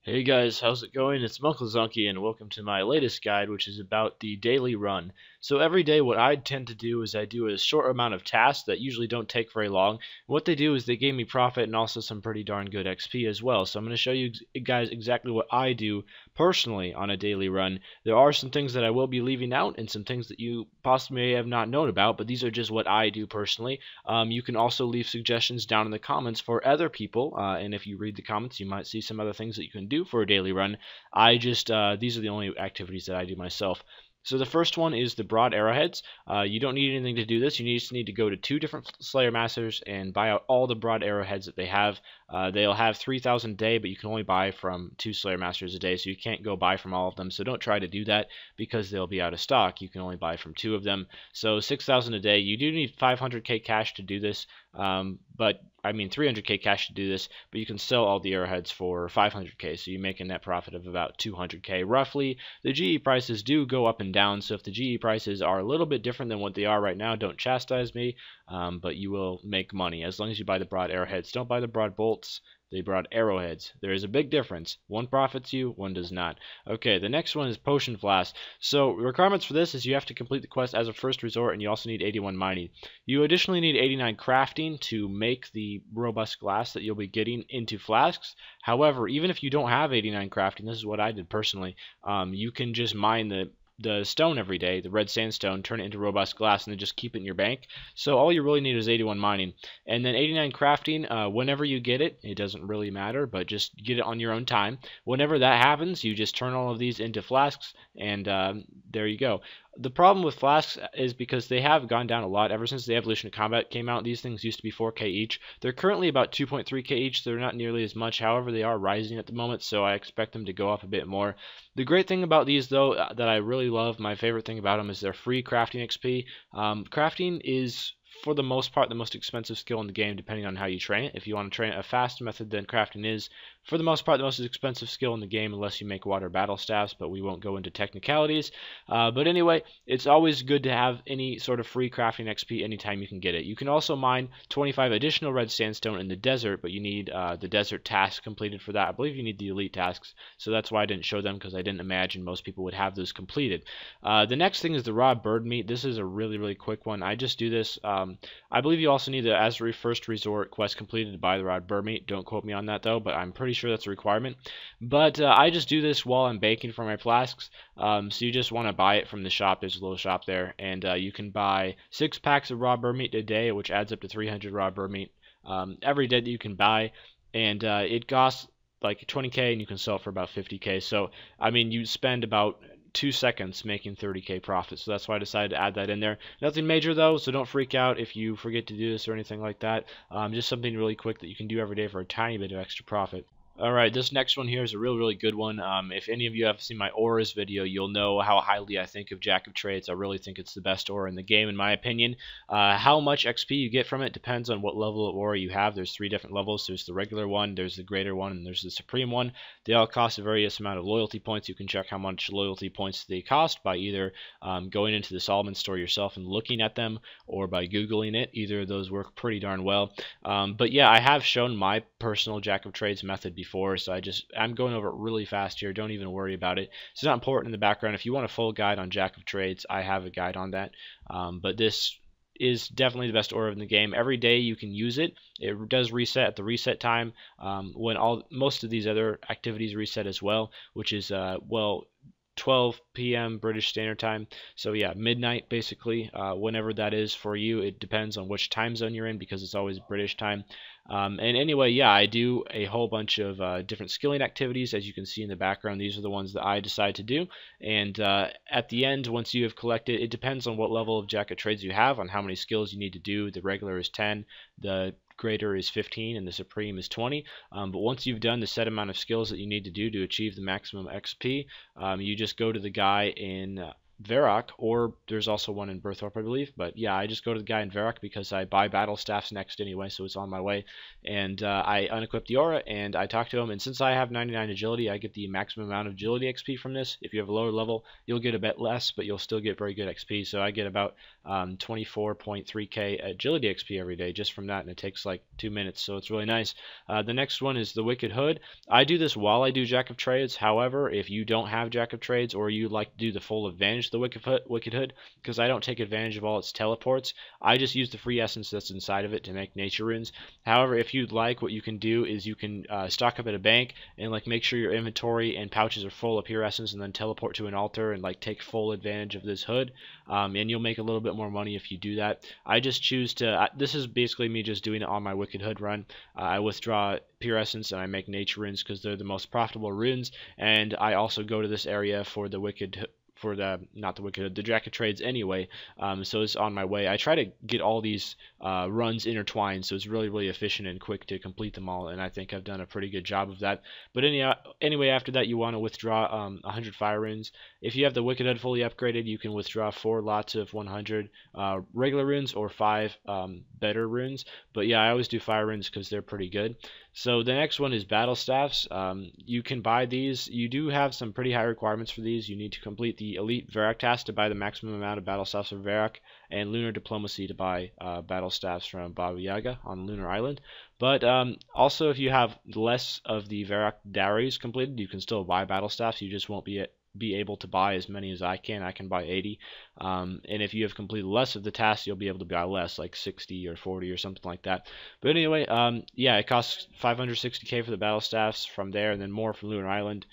Hey guys, how's it going? It's munclesonkey and welcome to my latest guide, which is about the daily run. So every day what I tend to do is I do a short amount of tasks that usually don't take very long. What they do is they give me profit and also some pretty darn good XP as well. So I'm going to show you guys exactly what I do personally on a daily run. There are some things that I will be leaving out and some things that you possibly may have not known about, but these are just what I do personally. You can also leave suggestions down in the comments for other people, and if you read the comments, you might see some other things that you can do for a daily run. These are the only activities that I do myself. So the first one is the broad arrowheads. You don't need anything to do this. You just need to go to two different Slayer Masters and buy out all the broad arrowheads that they have. They'll have 3,000 a day, but you can only buy from two Slayer Masters a day, so you can't go buy from all of them. So don't try to do that because they'll be out of stock. You can only buy from two of them. So 6,000 a day. You do need 500k cash to do this, but I mean 300k cash to do this, but you can sell all the arrowheads for 500k, so you make a net profit of about 200k roughly. The GE prices do go up and down, so if the GE prices are a little bit different than what they are right now, don't chastise me, but you will make money as long as you buy the broad arrowheads. Don't buy the broad bolts. They brought arrowheads. There is a big difference. One profits you, one does not. Okay, the next one is potion flask. So requirements for this is you have to complete the quest as a first resort, and you also need 81 mining. You additionally need 89 crafting to make the robust glass that you'll be getting into flasks. However, even if you don't have 89 crafting, this is what I did personally, you can just mine the stone every day, the red sandstone, turn it into robust glass, and then just keep it in your bank. So all you really need is 81 mining. And then 89 crafting, whenever you get it, it doesn't really matter, but just get it on your own time. Whenever that happens, you just turn all of these into flasks, and there you go. The problem with flasks is because they have gone down a lot ever since the Evolution of Combat came out. These things used to be 4k each. They're currently about 2.3k each, so they're not nearly as much. However, they are rising at the moment, so I expect them to go up a bit more. The great thing about these, though, that I really love, my favorite thing about them, is their free crafting XP. Crafting is, for the most part, the most expensive skill in the game, depending on how you train it. If you want to train it a fast method, then crafting is, for the most part, the most expensive skill in the game, unless you make water Battlestaffs, but we won't go into technicalities. But anyway, it's always good to have any sort of free crafting XP anytime you can get it. You can also mine 25 additional red sandstone in the desert, but you need the desert task completed for that. I believe you need the elite tasks, so that's why I didn't show them, because I didn't imagine most people would have those completed. The next thing is the raw bird meat. This is a really quick one. I just do this. I believe you also need the as a first resort quest completed to buy the raw bird meat. Don't quote me on that though, but I'm pretty sure that's a requirement. But I just do this while I'm baking for my flasks. So you just want to buy it from the shop. There's a little shop there, and you can buy 6 packs of raw bird meat a day, which adds up to 300 raw bird meat every day that you can buy, and it costs like 20k, and you can sell it for about 50k. So I mean, you spend about 2 seconds making 30k profit, so that's why I decided to add that in there. Nothing major though, so don't freak out if you forget to do this or anything like that. Just something really quick that you can do every day for a tiny bit of extra profit. Alright, this next one here is a really good one. If any of you have seen my auras video, you'll know how highly I think of Jack of Trades. I really think it's the best aura in the game, in my opinion. How much XP you get from it depends on what level of aura you have. There's 3 different levels. There's the regular one, there's the greater one, and there's the supreme one. They all cost a various amount of loyalty points. You can check how much loyalty points they cost by either going into the Solomon store yourself and looking at them, or by Googling it. Either of those work pretty darn well. But yeah, I have shown my personal Jack of Trades method before, so I'm going over it really fast here. Don't even worry about it. It's not important in the background. If you want a full guide on Jack of Trades, I have a guide on that. But this is definitely the best aura in the game. Every day you can use it. It does reset at the reset time when most of these other activities reset as well, which is 12 p.m. British Standard Time. So yeah, midnight basically, whenever that is for you. It depends on which time zone you're in, because it's always British time. And anyway, yeah, I do a whole bunch of different skilling activities. As you can see in the background, these are the ones that I decide to do. And at the end, once you have collected, it depends on what level of Jack of Trades you have, on how many skills you need to do. The regular is 10, the greater is 15, and the supreme is 20. But once you've done the set amount of skills that you need to do to achieve the maximum XP, you just go to the guy in Varrock, or there's also one in Berthorpe, I believe. But yeah, I just go to the guy in Varrock because I buy Battlestaffs next anyway, so it's on my way. And I unequip the aura and I talk to him. And since I have 99 agility, I get the maximum amount of agility XP from this. If you have a lower level, you'll get a bit less, but you'll still get very good XP. So I get about 24.3k agility XP every day just from that, and it takes like 2 minutes, so it's really nice. The next one is the Wicked Hood. I do this while I do Jack of Trades. However, if you don't have Jack of Trades or you like to do the full advantage of the Wicked Hood, because I don't take advantage of all its teleports, I just use the free essence that's inside of it to make nature runes. However, if you'd like, what you can do is you can stock up at a bank and like make sure your inventory and pouches are full of pure essence, and then teleport to an altar and like take full advantage of this hood, and you'll make a little bit more money if you do that. I just choose to, this is basically me just doing it on my Wicked Hood run. I withdraw pure essence and I make nature runes because they're the most profitable runes, and I also go to this area for the Wicked, for the, not the Wicked, the Jack of Trades anyway, so it's on my way. I try to get all these runs intertwined, so it's really efficient and quick to complete them all, and I think I've done a pretty good job of that. But anyway, after that you want to withdraw 100 fire runes. If you have the Wicked Hood fully upgraded, you can withdraw 4 lots of 100 regular runes or 5 better runes, but yeah, I always do fire runes because they're pretty good. So the next one is Battlestaffs. You can buy these. You do have some pretty high requirements for these. You need to complete the Elite Varrock task to buy the maximum amount of Battlestaffs from Varrock, and Lunar Diplomacy to buy Battlestaffs from Baba Yaga on Lunar Island. But also, if you have less of the Varrock dowries completed, you can still buy Battlestaffs. You just won't be able to buy as many as I can. I can buy 80. And if you have completed less of the tasks, you'll be able to buy less, like 60 or 40 or something like that. But anyway, yeah, it costs 560k for the Battlestaffs from there, and then more from Lunar Island.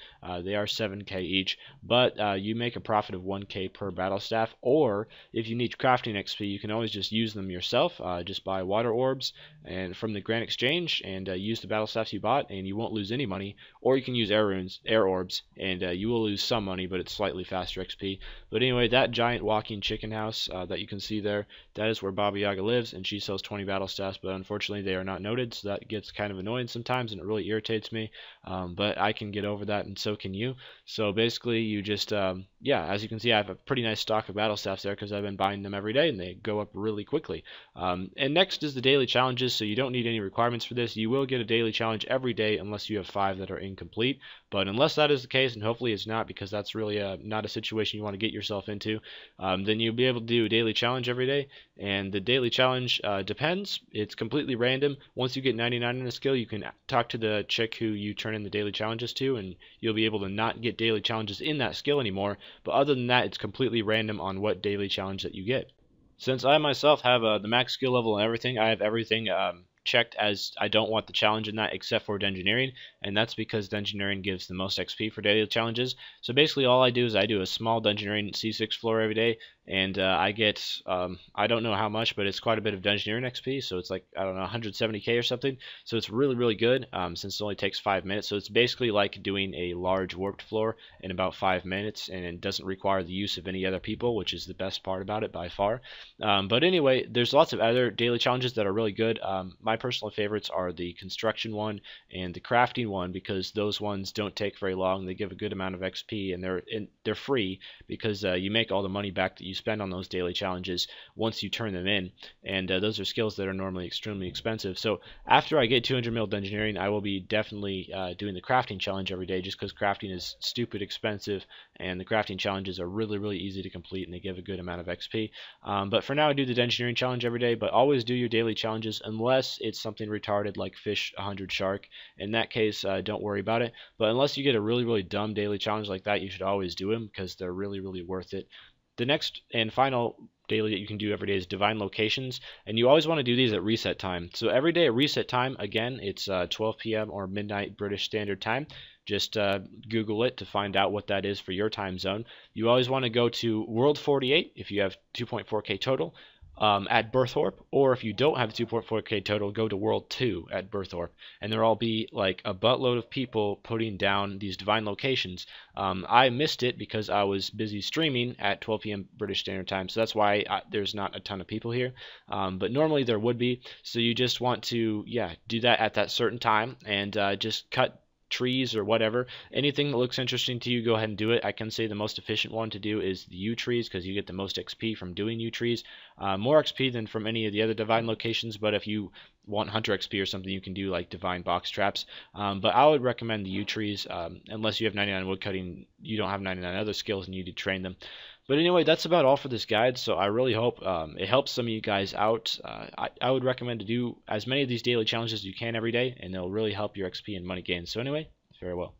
They are 7k each, but you make a profit of 1k per Battlestaff. Or if you need crafting XP, you can always just use them yourself. Just buy water orbs and from the Grand Exchange and use the Battlestaffs you bought, and you won't lose any money. Or you can use air orbs, and you will lose some money, but it's slightly faster XP. But anyway, that giant walking chicken house that you can see there, that is where Baba Yaga lives, and she sells 20 Battlestaffs, but unfortunately they are not noted, so that gets kind of annoying sometimes, and it really irritates me. But I can get over that, and so can you. So basically, you just, yeah, as you can see, I have a pretty nice stock of Battlestaffs there because I've been buying them every day, and they go up really quickly. And next is the daily challenges, so you don't need any requirements for this. You will get a daily challenge every day unless you have 5 that are incomplete. But unless that is the case, and hopefully it's not, because that's really not a situation you want to get yourself into, then you'll be able to do a daily challenge every day. And the daily challenge depends. It's completely random. Once you get 99 in a skill, you can talk to the chick who you turn in the daily challenges to, and you'll be able to not get daily challenges in that skill anymore. But other than that, it's completely random on what daily challenge that you get. Since I myself have the max skill level and everything, I have everything checked as I don't want the challenge in that except for Dungeoneering, and that's because Dungeoneering gives the most XP for daily challenges. So basically all I do is I do a small Dungeoneering C6 floor every day, and I get, I don't know how much, but it's quite a bit of Dungeoneering XP, so it's like, I don't know, 170k or something, so it's really good, since it only takes 5 minutes, so it's basically like doing a large warped floor in about 5 minutes, and it doesn't require the use of any other people, which is the best part about it by far. But anyway, there's lots of other daily challenges that are really good. My personal favorites are the construction one and the crafting one, because those ones don't take very long. They give a good amount of XP, and they're free because you make all the money back that you spend on those daily challenges once you turn them in, and those are skills that are normally extremely expensive. So after I get 200 mil Dungeoneering, I will be definitely doing the crafting challenge every day, just because crafting is stupid expensive, and the crafting challenges are really easy to complete, and they give a good amount of XP. But for now, I do the Dungeoneering challenge every day, but always do your daily challenges unless it's something retarded like fish 100 shark. In that case, don't worry about it. But unless you get a really dumb daily challenge like that, you should always do them because they're really worth it. The next and final daily that you can do every day is Divine Locations, and you always want to do these at reset time. So every day at reset time, again, it's 12 p.m. or midnight British Standard Time. Just Google it to find out what that is for your time zone. You always want to go to World 48 if you have 2.4k total at Berthorpe, or if you don't have 2.4k total, go to World 2 at Berthorpe, and there'll all be like a buttload of people putting down these divine locations. I missed it because I was busy streaming at 12 p.m. British Standard Time, so that's why there's not a ton of people here, but normally there would be. So you just want to, yeah, do that at that certain time, and just cut trees or whatever. Anything that looks interesting to you, go ahead and do it. I can say the most efficient one to do is the U trees, because you get the most XP from doing U trees. More XP than from any of the other divine locations, but if you want hunter XP or something, you can do like divine box traps. But I would recommend the U trees, unless you have 99 woodcutting, you don't have 99 other skills and you need to train them. But anyway, that's about all for this guide, so I really hope it helps some of you guys out. I would recommend to do as many of these daily challenges as you can every day, and they'll really help your XP and money gains. So anyway, farewell.